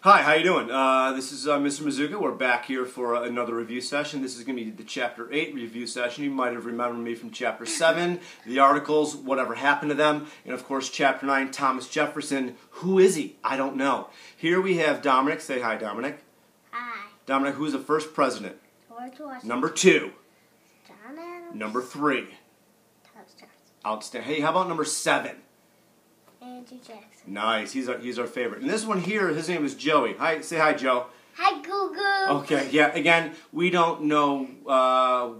Hi, how you doing? This is Mr. Mazuka. We're back here for another review session. This is going to be the Chapter 8 review session. You might have remembered me from Chapter 7, the articles, whatever happened to them, and of course Chapter 9, Thomas Jefferson. Who is he? I don't know. Here we have Dominic. Say hi, Dominic. Hi. Dominic, who's the first president? George Washington. Number 2. John Adams. Number 3. Thomas Jefferson. Outstanding. Hey, how about number 7? Andrew Jackson. Nice. He's our favorite. And this one here, his name is Joey. Hi, say hi, Joe. Hi, Google. Okay, yeah, again, we don't know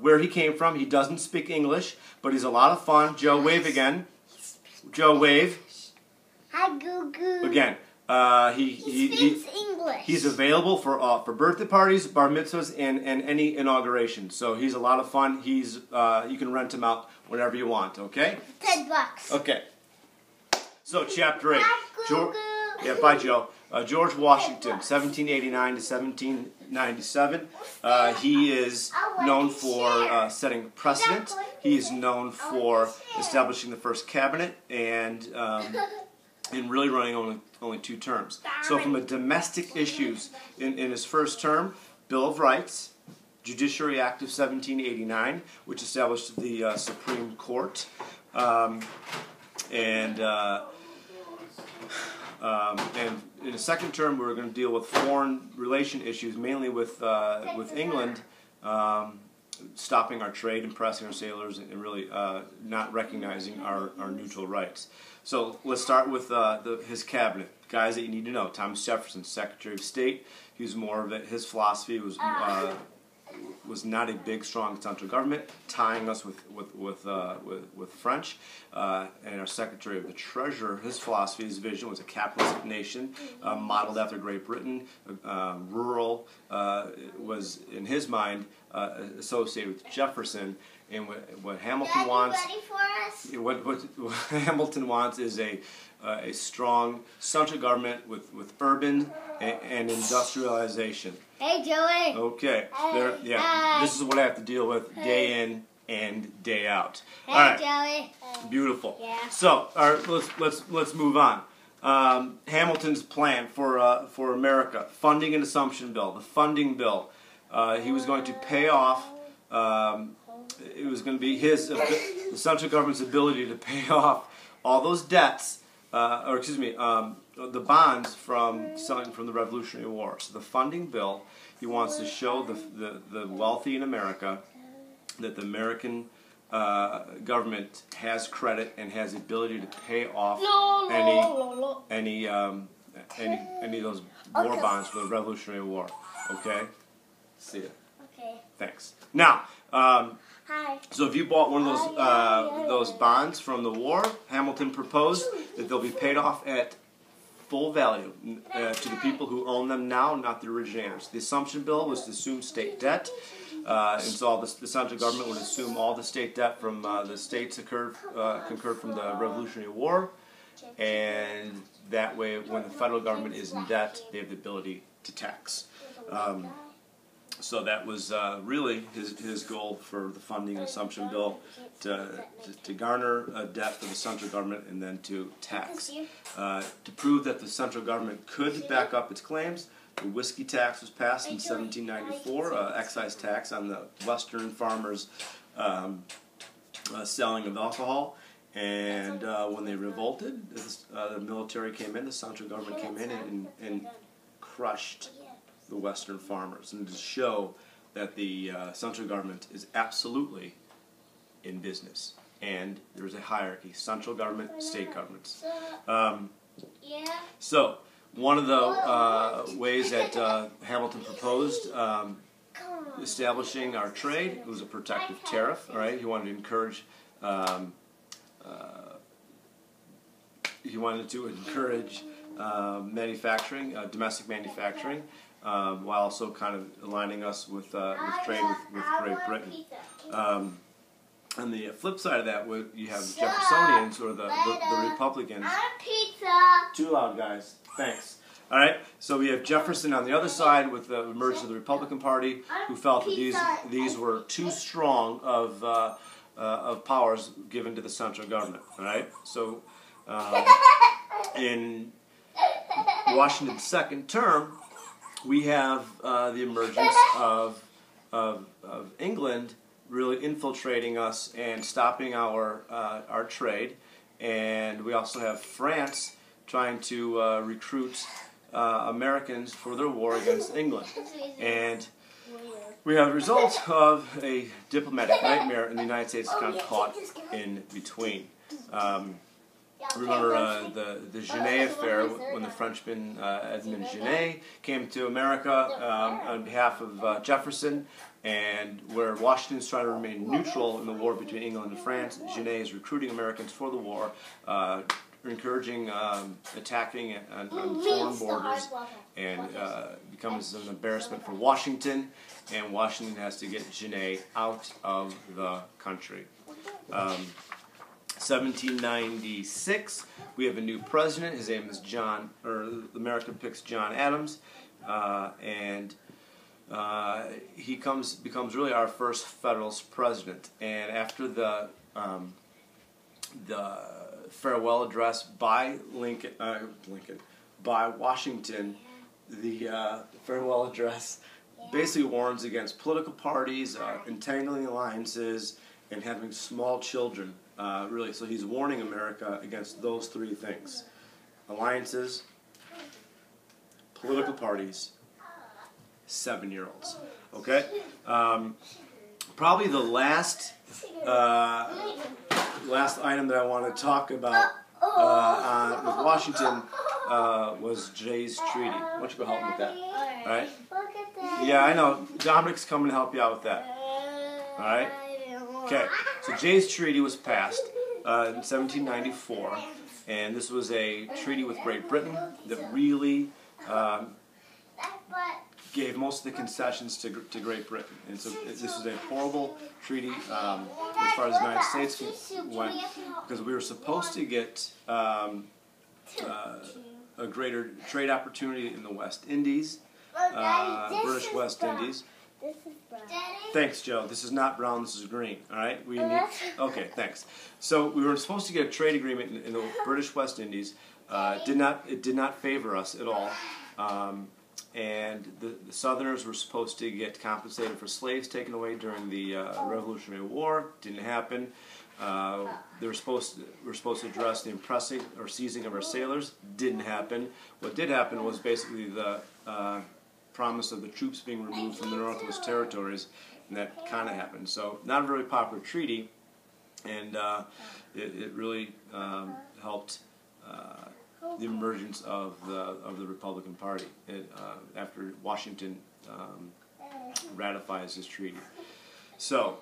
where he came from. He doesn't speak English, but he's a lot of fun. Joe, wave again. Joe, wave. Hi, Google. Again, he speaks English. He's available for birthday parties, bar mitzvahs, and any inauguration. So he's a lot of fun. He's you can rent him out whenever you want, okay? $10. Okay. So, Chapter 8. Bye, Google. Yeah, bye, Joe. George Washington, 1789 to 1797. He is known for setting precedent. He is known for establishing the first cabinet and really running only 2 terms. So from the domestic issues in his first term, Bill of Rights, Judiciary Act of 1789, which established the Supreme Court, and in the second term, we're going to deal with foreign relation issues, mainly with England stopping our trade, impressing our sailors, and really not recognizing our neutral rights. So let's start with his cabinet, guys that you need to know. Thomas Jefferson, Secretary of State. He was more of his philosophy was not a big, strong central government, tying us with French. And our Secretary of the Treasury, his philosophy, his vision was a capitalist nation, modeled after Great Britain. Rural was, in his mind, associated with Jefferson. And what Hamilton Daddy, wants, ready for us? what Hamilton wants is a strong central government with urban and industrialization. Hey, Joey. Okay, this is what I have to deal with day in and day out. Hey, all right, Joey. beautiful. Yeah. So, all right, let's move on. Hamilton's plan for America, funding and assumption bill, the funding bill. He was going to pay off. It was going to be the central government's ability to pay off all those debts, the bonds from selling from the Revolutionary War. So the funding bill, he wants to show the wealthy in America that the American government has credit and has the ability to pay off any of those war bonds for the Revolutionary War. Okay? See ya. Okay. Thanks. Now, Hi. so if you bought one of those bonds from the war, Hamilton proposed that they'll be paid off at full value to the people who own them now, not the originators. The assumption bill was to assume state debt, and so the central government would assume all the state debt from the states concurred from the Revolutionary War, and that way, when the federal government is in debt, they have the ability to tax. So that was really his goal for the funding and assumption bill, to garner a debt for the central government and then to tax. To prove that the central government could back up its claims, the whiskey tax was passed in 1794, excise tax on the Western farmers' selling of alcohol. And when they revolted, the military came in, the central government came in and crushed the Western farmers, and to show that the central government is absolutely in business, and there's a hierarchy: central government, state governments. So one of the ways that Hamilton proposed establishing our trade was a protective tariff. All right, he wanted to encourage. Manufacturing, domestic manufacturing. While also kind of aligning us with trade with Great Britain. On the flip side of that, you have the Jeffersonians, or the Republicans. Pizza. Too loud, guys. Thanks. All right. So we have Jefferson on the other side with the emergence of the Republican Party, who felt that these were too strong of powers given to the central government. All right. So Washington's second term, we have the emergence of England really infiltrating us and stopping our trade, and we also have France trying to recruit Americans for their war against England, and we have the result of a diplomatic nightmare, and the United States is kind of caught in between. Remember the Genet affair when the Frenchman Edmond Genet came to America on behalf of Jefferson, and where Washington's trying to remain neutral in the war between England and France, Genet is recruiting Americans for the war, encouraging attacking on foreign borders, and becomes an embarrassment for Washington, and Washington has to get Genet out of the country. 1796, we have a new president. His name is America picks John Adams, and he becomes really our first Federalist president. And after the farewell address by by Washington, the farewell address basically warns against political parties, entangling alliances, and having small children. Really, so he's warning America against those three things: alliances, political parties, 7-year-olds. Okay, probably the last item that I want to talk about with Washington was Jay's Treaty. Why don't you go help him with that? All right? Yeah, I know. Dominic's coming to help you out with that. All right? Okay, so Jay's Treaty was passed in 1794, and this was a treaty with Great Britain that really gave most of the concessions to Great Britain. And so this was a horrible treaty as far as the United States went, because we were supposed to get a greater trade opportunity in the West Indies, British West Indies. This is brown. Thanks, Joe. This is not brown. This is green. All right. We need. Okay. Thanks. So we were supposed to get a trade agreement in the British West Indies. It did not favor us at all. And the Southerners were supposed to get compensated for slaves taken away during the Revolutionary War. Didn't happen. We're supposed to address the impressing or seizing of our sailors. Didn't happen. What did happen was basically the promise of the troops being removed from the Northwest Territories, and that kind of happened. So not a very popular treaty, and it really helped the emergence of the Republican Party after Washington ratifies this treaty. So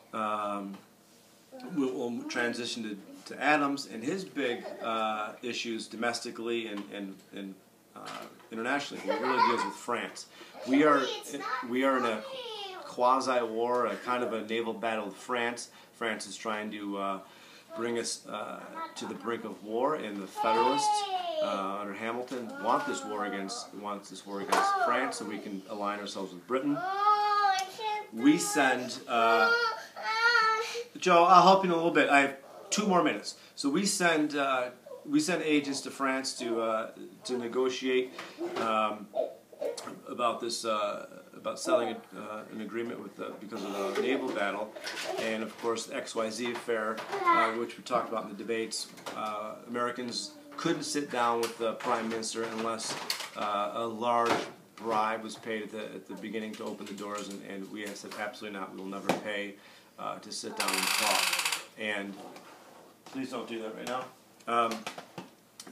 we'll transition to Adams and his big issues domestically and internationally. It really deals with France. We are in a quasi-war, a kind of a naval battle with France. France is trying to bring us to the brink of war, and the Federalists under Hamilton want this war against France, so we can align ourselves with Britain. We send Joe, I'll help you in a little bit. I have 2 more minutes. So we send agents to France to negotiate about this about selling an agreement because of the naval battle, and of course the XYZ affair, which we talked about in the debates. Americans couldn't sit down with the Prime Minister unless a large bribe was paid at the beginning to open the doors, and we have said absolutely not. We will never pay to sit down and talk. And please don't do that right now.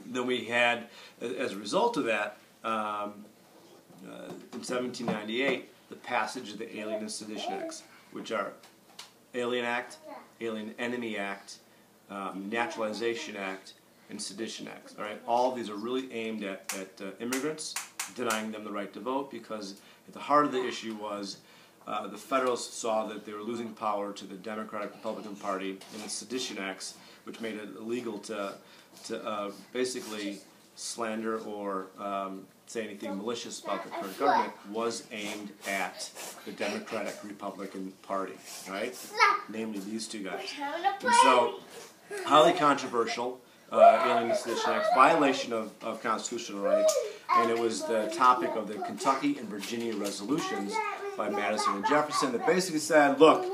Then we had, as a result of that, in 1798, the passage of the Alien and Sedition Acts, which are Alien Act, Alien Enemy Act, Naturalization Act, and Sedition Acts. All right, all of these are really aimed at immigrants, denying them the right to vote, because at the heart of the issue was the Federalists saw that they were losing power to the Democratic Republican Party, and the Sedition Acts, which made it illegal to basically slander or say anything malicious about the current government, was aimed at the Democratic Republican Party, right? Namely these two guys. And so, highly controversial, Alien and Sedition Acts, violation of constitutional rights. and it was the topic of the Kentucky and Virginia resolutions by Madison and Jefferson that basically said, look,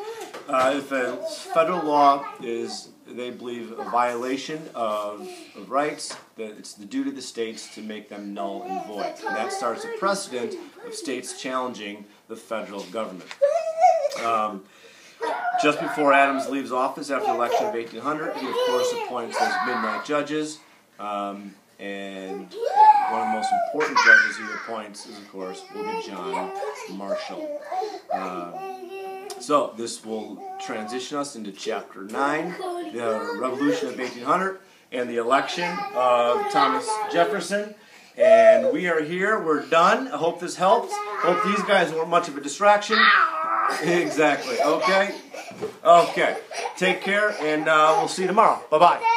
if a federal law is, they believe, a violation of rights, that it's the duty of the states to make them null and void. And that starts a precedent of states challenging the federal government. Just before Adams leaves office after the election of 1800, he of course appoints those midnight judges, and one of the most important judges he appoints is, of course, will be John Marshall. So this will transition us into Chapter 9, the Revolution of 1800, and the election of Thomas Jefferson. And we are here. We're done. I hope this helps. Hope these guys weren't much of a distraction. Exactly. Okay. Okay. Take care, and we'll see you tomorrow. Bye-bye.